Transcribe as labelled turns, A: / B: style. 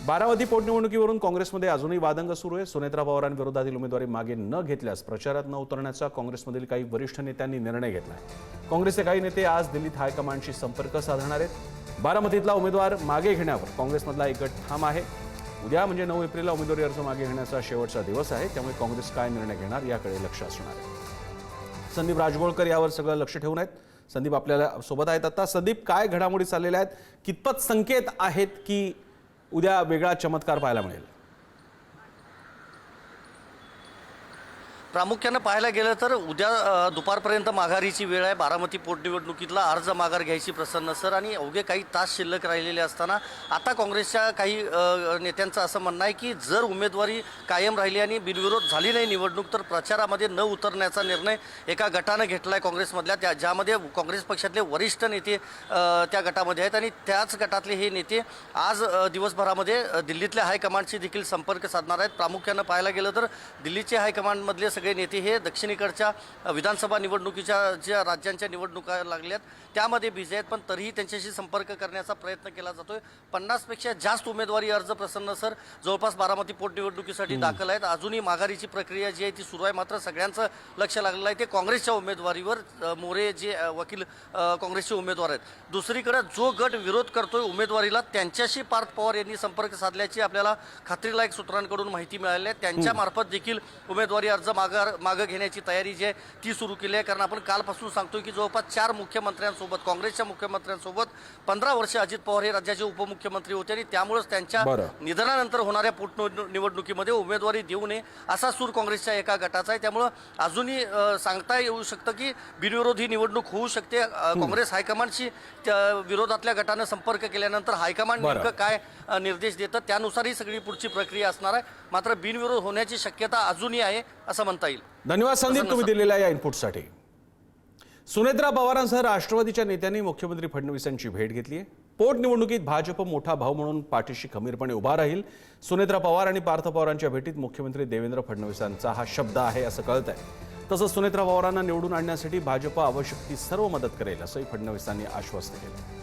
A: बारामती पोटनिवडणुकीवरून काँग्रेसमध्ये अजूनही वादंग सुरू आहे। सुनेत्रा पवारांविरोधातील उमेदवारी मागे न घेतल्यास प्रचारात न उतरण्याचा काँग्रेसमधील काही वरिष्ठ नेत्यांनी निर्णय घेतला आहे। काँग्रेसचे काही नेते आज दिल्लीत हायकमांडशी संपर्क साधणार आहेत। बारामतीतला उमेदवार मागे घेण्यावर काँग्रेसमधला एक गट ठाम आहे। उद्या म्हणजे 9 एप्रिलला उमेदवारी अर्ज मागे घेण्याचा शेवटचा दिवस आहे, त्यामुळे काँग्रेस काय निर्णय घेणार याकडे लक्ष असणार आहे। संदीप राजगोळकर यावर सगळं लक्ष ठेवून आहेत। संदीप आपल्याला सोबत आहेत। आता संदीप, काय घडामोडी चाललेल्या आहेत, कितपत संकेत आहेत की उद्या वेगळा चमत्कार पाहायला मिळेल?
B: प्रामुख्यानं पाहायला गेलं तर उद्या दुपारपर्यंत माघारीची वेळ आहे। बारामती पोटनिवडणुकीतला अर्ज माघार घ्यायची प्रसन्न सर आणि अवघे काही तास शिल्लक राहिलेले असताना आता काँग्रेसच्या काही नेत्यांचं असं म्हणणं आहे की जर उमेदवारी कायम राहिली आणि बिनविरोध झाली नाही निवडणूक, तर प्रचारामध्ये न उतरण्याचा निर्णय एका गटानं घेतला आहे काँग्रेसमधल्या, ज्यामध्ये काँग्रेस पक्षातले वरिष्ठ नेते त्या गटामध्ये आहेत। आणि त्याच गटातले हे नेते आज दिवसभरामध्ये दिल्लीतल्या हायकमांडशी देखील संपर्क साधणार आहेत। प्रामुख्यानं पाहायला गेलं तर दिल्लीचे हायकमांडमधले सगळे नेते हे दक्षिणेकडच्या विधानसभा निवडणुकीच्या ज्या राज्यांच्या निवडणुका लागल्यात त्यामध्ये बिझी आहेत, पण तरीही त्यांच्याशी संपर्क करण्याचा प्रयत्न केला जातोय। 50 पेक्षा जास्त उमेदवारी अर्ज प्रसन्न सर जवळपास बारामती पोटनिवडणुकीसाठी दाखल आहेत। अजूनही माघारीची प्रक्रिया जी आहे ती सुरू आहे, मात्र सगळ्यांचं लक्ष लागलेलं आहे ते काँग्रेसच्या उमेदवारीवर। मोरे जे वकील काँग्रेसचे उमेदवार आहेत, दुसरीकडे जो गट विरोध करतोय उमेदवारीला त्यांच्याशी पार्थ पवार यांनी संपर्क साधल्याची आपल्याला खात्रीलायक सूत्रांकडून माहिती मिळाली आहे। त्यांच्यामार्फत देखील उमेदवारी अर्ज मागं घेण्याची तयारी जी आहे ती सुरू केली आहे। कारण आपण कालपासून सांगतोय की जवळपास 4 मुख्यमंत्र्यांसोबत, काँग्रेसच्या मुख्यमंत्र्यांसोबत 15 वर्ष अजित पवार हे राज्याचे उपमुख्यमंत्री होते आणि त्यामुळेच त्यांच्या निधनानंतर होणाऱ्या पोटनिवडणुकीमध्ये उमेदवारी देऊ नये असा सूर काँग्रेसच्या एका गटाचा आहे। त्यामुळं अजूनही सांगता येऊ शकतं की बिनविरोध ही निवडणूक होऊ शकते। काँग्रेस हायकमांडशी विरोधातल्या गटानं संपर्क केल्यानंतर हायकमांड नेमकं काय निर्देश देतं त्यानुसार ही सगळी पुढची प्रक्रिया असणार आहे, मात्र बिनविरोध होण्याची शक्यता अजूनही आहे असं म्हणता येईल।
A: धन्यवाद संदीप, तुम्ही दिलेल्या या इनपुटसाठी। सुनेत्रा पवारांसह राष्ट्रवादीच्या नेत्यांनी मुख्यमंत्री फडणवीसांची भेट घेतली आहे। पोटनिवडणुकीत भाजप मोठा भाऊ म्हणून पाठीशी खंबीरपणे उभा राहील। सुनेत्रा पवार आणि पार्थ पवारांच्या भेटीत मुख्यमंत्री देवेंद्र फडणवीसांचा हा शब्द आहे असं कळतंय। तसंच सुनेत्रा पवारांना निवडून आणण्यासाठी भाजप आवश्यक ती सर्व मदत करेल असंही फडणवीसांनी आश्वस्त केलं।